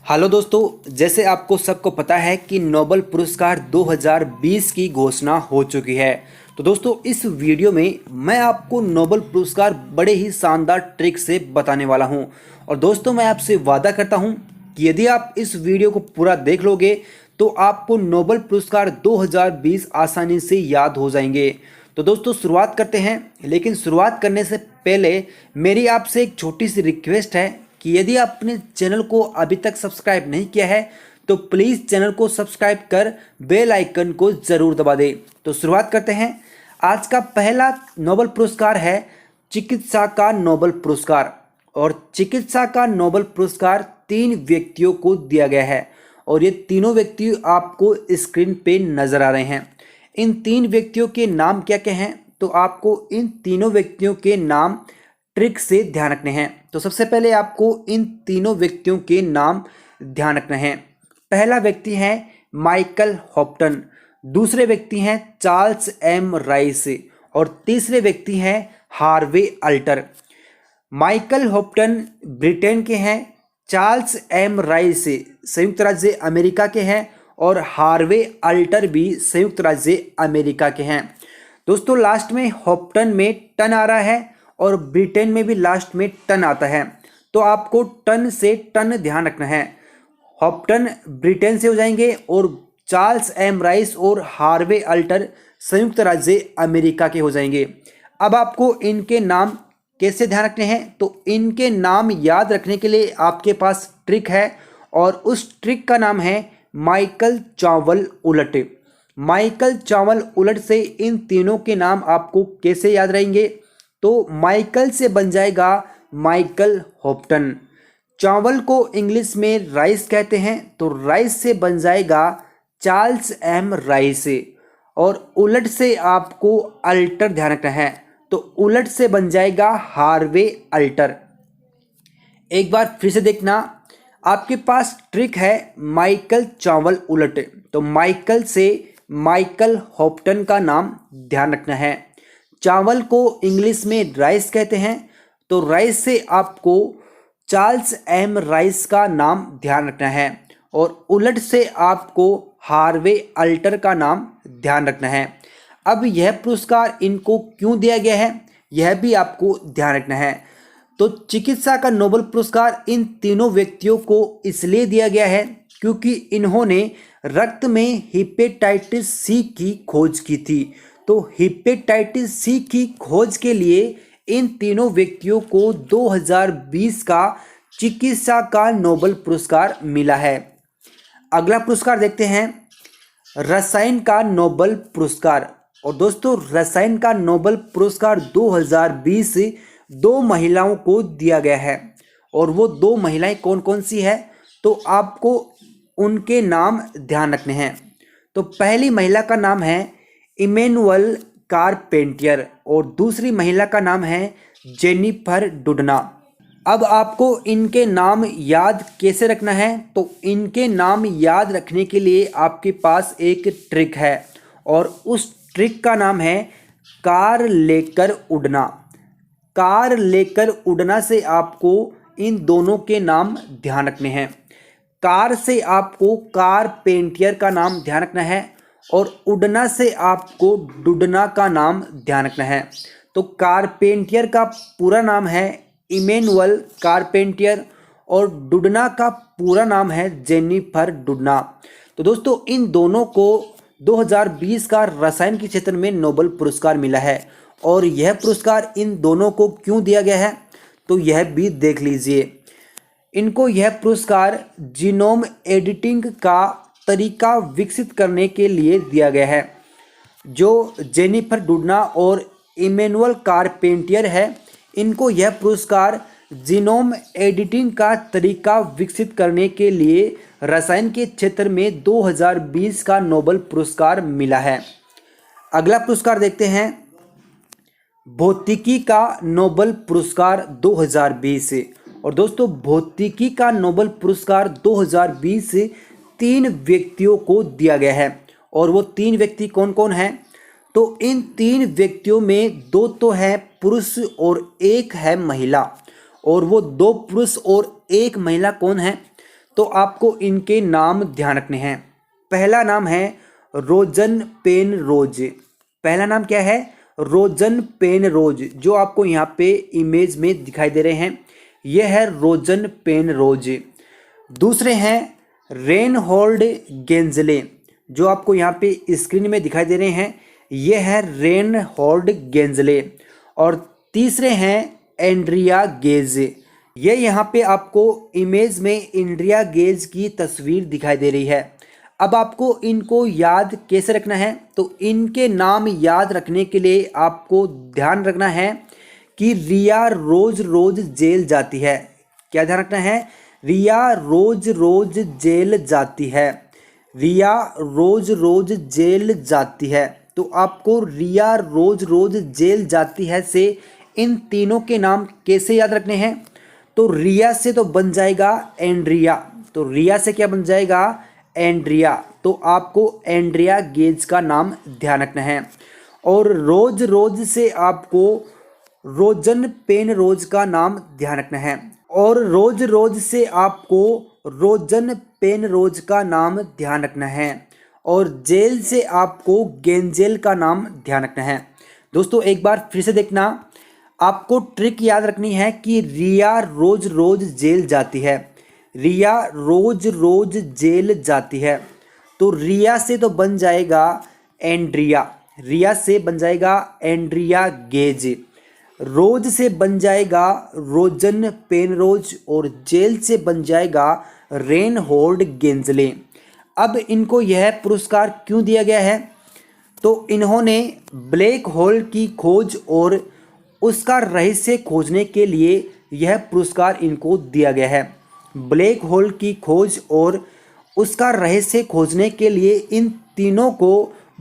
Hello दोस्तों, जैसे आपको सबको पता है कि नोबेल पुरस्कार 2020 की घोषणा हो चुकी है। तो दोस्तों, इस वीडियो में मैं आपको नोबेल पुरस्कार बड़े ही शानदार ट्रिक से बताने वाला हूं। और दोस्तों, मैं आपसे वादा करता हूं कि यदि आप इस वीडियो को पूरा देख लोगे तो आपको नोबेल पुरस्कार 2020 आसानी से याद हो जाएंगे। तो दोस्तों, शुरुआत करते हैं। लेकिन शुरुआत करने से पहले मेरी आपसे एक छोटी सी रिक्वेस्ट है कि यदि आप अपने चैनल को अभी तक सब्सक्राइब नहीं किया है तो प्लीज़ चैनल को सब्सक्राइब कर बेल आइकन को ज़रूर दबा दें। तो शुरुआत करते हैं। आज का पहला नोबेल पुरस्कार है चिकित्सा का नोबेल पुरस्कार। और चिकित्सा का नोबेल पुरस्कार 3 व्यक्तियों को दिया गया है और ये तीनों व्यक्ति आपको स्क्रीन पे नज़र आ रहे हैं। इन 3 व्यक्तियों के नाम क्या क्या हैं, तो आपको इन तीनों व्यक्तियों के नाम ट्रिक से ध्यान रखने हैं। तो सबसे पहले आपको इन तीनों व्यक्तियों के नाम ध्यान रखने हैं। पहला व्यक्ति है माइकल हॉप्टन, दूसरे व्यक्ति हैं चार्ल्स एम राइस और तीसरे व्यक्ति हैं हार्वे अल्टर। माइकल हॉप्टन ब्रिटेन के हैं, चार्ल्स एम राइस संयुक्त राज्य अमेरिका के हैं और हार्वे अल्टर भी संयुक्त राज्य अमेरिका के हैं। दोस्तों, लास्ट में हॉप्टन में टन आ रहा है और ब्रिटेन में भी लास्ट में टन आता है, तो आपको टन से टन ध्यान रखना है। हॉप्टन ब्रिटेन से हो जाएंगे और चार्ल्स एम राइस और हार्वे अल्टर संयुक्त राज्य अमेरिका के हो जाएंगे। अब आपको इनके नाम कैसे ध्यान रखने हैं, तो इनके नाम याद रखने के लिए आपके पास ट्रिक है और उस ट्रिक का नाम है माइकल चावल उलट। माइकल चावल उलट से इन तीनों के नाम आपको कैसे याद रहेंगे, तो माइकल से बन जाएगा माइकल हॉप्टन। चावल को इंग्लिश में राइस कहते हैं, तो राइस से बन जाएगा चार्ल्स एम राइस और उलट से आपको अल्टर ध्यान रखना है, तो उलट से बन जाएगा हार्वे अल्टर। एक बार फिर से देखना, आपके पास ट्रिक है माइकल चावल उलट, तो माइकल से माइकल हॉप्टन का नाम ध्यान रखना है। चावल को इंग्लिश में राइस कहते हैं, तो राइस से आपको चार्ल्स एम राइस का नाम ध्यान रखना है और उलट से आपको हार्वे अल्टर का नाम ध्यान रखना है। अब यह पुरस्कार इनको क्यों दिया गया है, यह भी आपको ध्यान रखना है। तो चिकित्सा का नोबेल पुरस्कार इन तीनों व्यक्तियों को इसलिए दिया गया है क्योंकि इन्होंने रक्त में हेपेटाइटिस सी की खोज की थी। तो हेपेटाइटिस सी की खोज के लिए इन तीनों व्यक्तियों को 2020 का चिकित्सा का नोबेल पुरस्कार मिला है। अगला पुरस्कार देखते हैं, रसायन का नोबेल पुरस्कार। और दोस्तों, रसायन का नोबेल पुरस्कार 2020 2 महिलाओं को दिया गया है और वो 2 महिलाएं कौन कौन सी है, तो आपको उनके नाम ध्यान रखने हैं। तो पहली महिला का नाम है इमैनुअल कारपेंटियर और दूसरी महिला का नाम है जेनिफर डुडना। अब आपको इनके नाम याद कैसे रखना है, तो इनके नाम याद रखने के लिए आपके पास एक ट्रिक है और उस ट्रिक का नाम है कार लेकर उड़ना। कार लेकर उड़ना से आपको इन दोनों के नाम ध्यान रखने हैं। कार से आपको कारपेंटियर का नाम ध्यान रखना है और उड़ना से आपको डुडना का नाम ध्यान रखना है। तो कारपेंटियर का पूरा नाम है इमैनुअल कारपेंटियर और डुडना का पूरा नाम है जेनिफर डुडना। तो दोस्तों, इन दोनों को 2020 का रसायन के क्षेत्र में नोबेल पुरस्कार मिला है और यह पुरस्कार इन दोनों को क्यों दिया गया है, तो यह भी देख लीजिए। इनको यह पुरस्कार जीनोम एडिटिंग का तरीका विकसित करने के लिए दिया गया है। जो जेनिफर डुडना और इमैनुअल कारपेंटियर है, इनको यह पुरस्कार जीनोम एडिटिंग का तरीका विकसित करने के लिए रसायन के क्षेत्र में 2020 का नोबेल पुरस्कार मिला है। अगला पुरस्कार देखते हैं, भौतिकी का नोबेल पुरस्कार 2020। और दोस्तों, भौतिकी का नोबेल पुरस्कार 2020 3 व्यक्तियों को दिया गया है और वो 3 व्यक्ति कौन कौन हैं, तो इन 3 व्यक्तियों में 2 तो है पुरुष और 1 है महिला। और वो 2 पुरुष और 1 महिला कौन है, तो आपको इनके नाम ध्यान रखने हैं। पहला नाम है रोजन पेन रोज। पहला नाम क्या है? रोजन पेन रोज, जो आपको यहाँ पे इमेज में दिखाई दे रहे हैं, यह है रोजन पेन रोज। दूसरे हैं रेनहोल्ड गेंजले, जो आपको यहाँ पे स्क्रीन में दिखाई दे रहे हैं, यह है रेनहोल्ड गेंजले। और तीसरे हैं एंड्रिया गेज। ये यहाँ पे आपको इमेज में एंड्रिया गेज की तस्वीर दिखाई दे रही है। अब आपको इनको याद कैसे रखना है? तो इनके नाम याद रखने के लिए आपको ध्यान रखना है कि रिया रोज रोज जेल जाती है। क्या ध्यान रखना है? रिया रोज रोज जेल जाती है। रिया रोज रोज जेल जाती है। तो आपको रिया रोज रोज जेल जाती है से इन तीनों के नाम कैसे याद रखने हैं? तो रिया से तो बन जाएगा एंड्रिया, तो रिया से क्या बन जाएगा? एंड्रिया। तो आपको एंड्रिया गेज का नाम ध्यान रखना है। और रोज रोज से आपको रोजन पेन रोज का नाम ध्यान रखना है। और रोज रोज से आपको रोजन पेन रोज का नाम ध्यान रखना है। और जेल से आपको गेंजेल का नाम ध्यान रखना है। दोस्तों एक बार फिर से देखना, आपको ट्रिक याद रखनी है कि रिया रोज रोज जेल जाती है। रिया रोज रोज जेल जाती है। तो रिया से तो बन जाएगा एंड्रिया, रिया से बन जाएगा एंड्रिया गेज, रोज से बन जाएगा रोजन पेन रोज, और जेल से बन जाएगा रेनहोल्ड गेंजले। अब इनको यह पुरस्कार क्यों दिया गया है? तो इन्होंने ब्लैक होल की खोज और उसका रहस्य खोजने के लिए यह पुरस्कार इनको दिया गया है। ब्लैक होल की खोज और उसका रहस्य खोजने के लिए इन तीनों को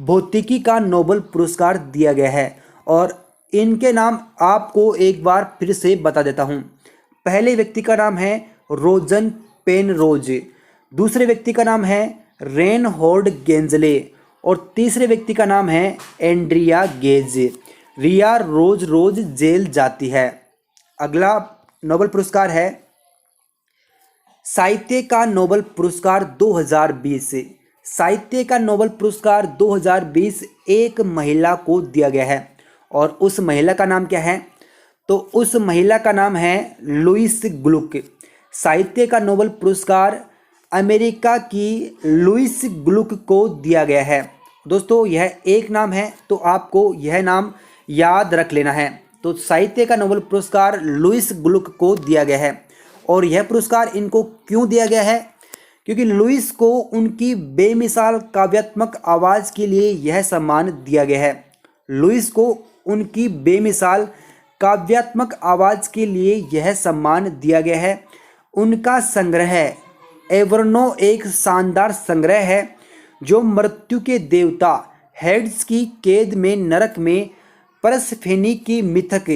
भौतिकी का नोबेल पुरस्कार दिया गया है। और इनके नाम आपको एक बार फिर से बता देता हूँ। पहले व्यक्ति का नाम है रोजन पेन रोज, दूसरे व्यक्ति का नाम है रेनहोल्ड गेंजले, और तीसरे व्यक्ति का नाम है एंड्रिया गेज। रिया रोज रोज जेल जाती है। अगला नोबेल पुरस्कार है साहित्य का नोबेल पुरस्कार 2020। साहित्य का नोबेल पुरस्कार 2020 एक महिला को दिया गया है। और उस महिला का नाम क्या है? तो उस महिला का नाम है लुईस ग्लुक। साहित्य का नोबेल पुरस्कार अमेरिका की लुईस ग्लुक को दिया गया है। दोस्तों यह एक नाम है, तो आपको यह नाम याद रख लेना है। तो साहित्य का नोबेल पुरस्कार लुईस ग्लुक को दिया गया है। और यह पुरस्कार इनको क्यों दिया गया है? क्योंकि लुईस को उनकी बेमिसाल काव्यात्मक आवाज़ के लिए यह सम्मान दिया गया है। लुईस को उनकी बेमिसाल काव्यात्मक आवाज़ के लिए यह सम्मान दिया गया है। उनका संग्रह एवर्नो एक शानदार संग्रह है जो मृत्यु के देवता हेड्स की कैद में नरक में परसफेनी की मिथक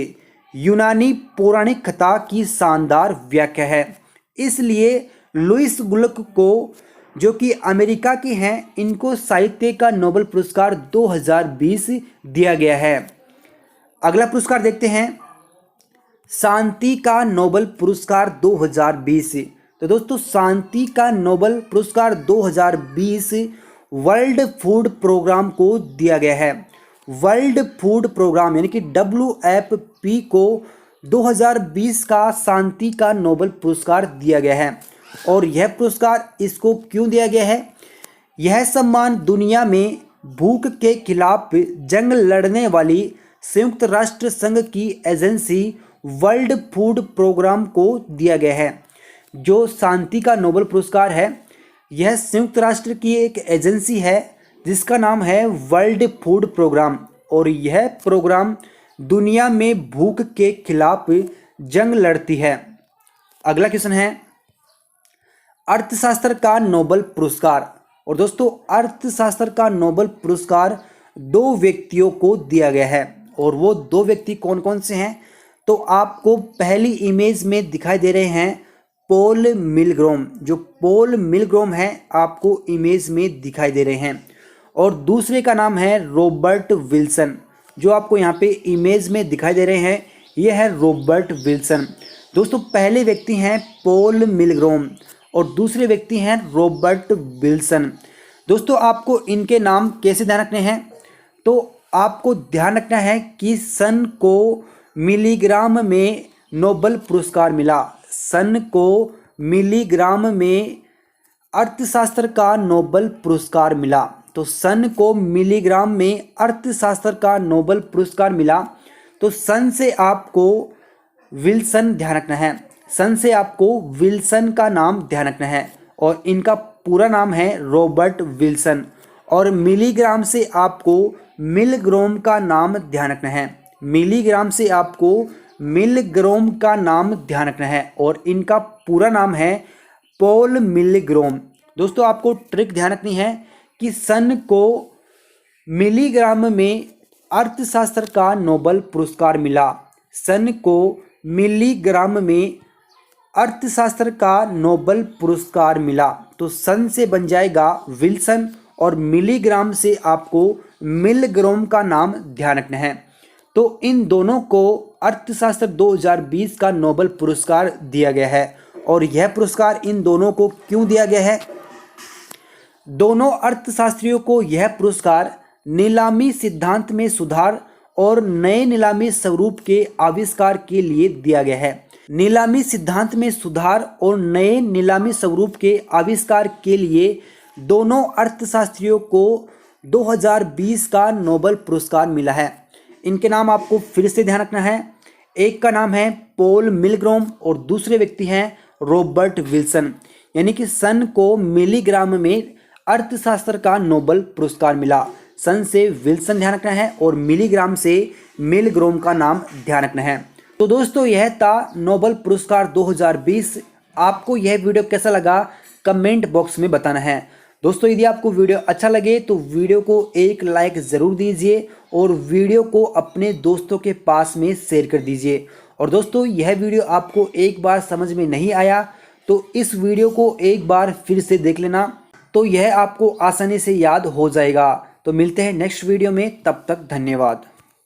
यूनानी पौराणिक कथा की शानदार व्याख्या है। इसलिए लुईस ग्लुक को, जो कि अमेरिका के हैं, इनको साहित्य का नोबेल पुरस्कार 2020 दिया गया है। अगला पुरस्कार देखते हैं, शांति का नोबेल पुरस्कार 2020। तो दोस्तों शांति का नोबेल पुरस्कार 2020 वर्ल्ड फूड प्रोग्राम को दिया गया है। वर्ल्ड फूड प्रोग्राम यानी कि WFP को 2020 का शांति का नोबेल पुरस्कार दिया गया है। और यह पुरस्कार इसको क्यों दिया गया है? यह सम्मान दुनिया में भूख के खिलाफ जंग लड़ने वाली संयुक्त राष्ट्र संघ की एजेंसी वर्ल्ड फूड प्रोग्राम को दिया गया है। जो शांति का नोबेल पुरस्कार है, यह संयुक्त राष्ट्र की एक एजेंसी है जिसका नाम है वर्ल्ड फूड प्रोग्राम। और यह प्रोग्राम दुनिया में भूख के खिलाफ जंग लड़ती है। अगला क्वेश्चन है अर्थशास्त्र का नोबेल पुरस्कार। और दोस्तों अर्थशास्त्र का नोबेल पुरस्कार 2 व्यक्तियों को दिया गया है। और वो 2 व्यक्ति कौन कौन से हैं? तो आपको पहली इमेज में दिखाई दे रहे हैं पॉल मिलग्रोम। जो पॉल मिलग्रोम है आपको इमेज में दिखाई दे रहे हैं। और दूसरे का नाम है रॉबर्ट विल्सन, जो आपको यहाँ पे इमेज में दिखाई दे रहे हैं, ये है रॉबर्ट विल्सन। दोस्तों पहले व्यक्ति हैं पॉल मिलग्रोम और दूसरे व्यक्ति हैं रॉबर्ट विल्सन। दोस्तों आपको इनके नाम कैसे ध्यान रखने हैं, तो आपको ध्यान रखना है कि सन को मिलीग्राम में नोबेल पुरस्कार मिला। सन को मिलीग्राम में अर्थशास्त्र का नोबेल पुरस्कार मिला। तो सन को मिलीग्राम में अर्थशास्त्र का नोबेल पुरस्कार मिला। तो सन से आपको विल्सन ध्यान रखना है। सन से आपको विल्सन का नाम ध्यान रखना है और इनका पूरा नाम है रॉबर्ट विल्सन। और मिलीग्राम से आपको मिलग्राम का नाम ध्यान रखना है। मिलीग्राम से आपको मिलग्राम का नाम ध्यान रखना है और इनका पूरा नाम है पॉल मिलग्राम। दोस्तों आपको ट्रिक ध्यान रखनी है कि सन को मिलीग्राम में अर्थशास्त्र का नोबेल पुरस्कार मिला। सन को मिलीग्राम में अर्थशास्त्र का नोबेल पुरस्कार मिला। तो सन से बन जाएगा विल्सन और मिलीग्राम से आपको मिलग्राम का नाम ध्यान रखना है। तो इन दोनों को अर्थशास्त्र 2020 का नोबेल पुरस्कार दिया गया है। और यह पुरस्कार इन दोनों को क्यों दिया गया है? दोनों अर्थशास्त्रियों को यह पुरस्कार नीलामी सिद्धांत में सुधार और नए नीलामी स्वरूप के आविष्कार के लिए दिया गया है। नीलामी सिद्धांत में सुधार और नए नीलामी स्वरूप के आविष्कार के लिए दोनों अर्थशास्त्रियों को 2020 का नोबेल पुरस्कार मिला है। इनके नाम आपको फिर से ध्यान रखना है। एक का नाम है पॉल मिलग्राम और दूसरे व्यक्ति हैं रॉबर्ट विल्सन। यानी कि सन को मिलीग्राम में अर्थशास्त्र का नोबेल पुरस्कार मिला। सन से विल्सन ध्यान रखना है और मिलीग्राम से मिलग्राम का नाम ध्यान रखना है। तो दोस्तों यह था नोबेल पुरस्कार 2020। आपको यह वीडियो कैसा लगा कमेंट बॉक्स में बताना है। दोस्तों यदि आपको वीडियो अच्छा लगे तो वीडियो को एक लाइक ज़रूर दीजिए और वीडियो को अपने दोस्तों के पास में शेयर कर दीजिए। और दोस्तों यह वीडियो आपको एक बार समझ में नहीं आया तो इस वीडियो को एक बार फिर से देख लेना, तो यह आपको आसानी से याद हो जाएगा। तो मिलते हैं नेक्स्ट वीडियो में, तब तक धन्यवाद।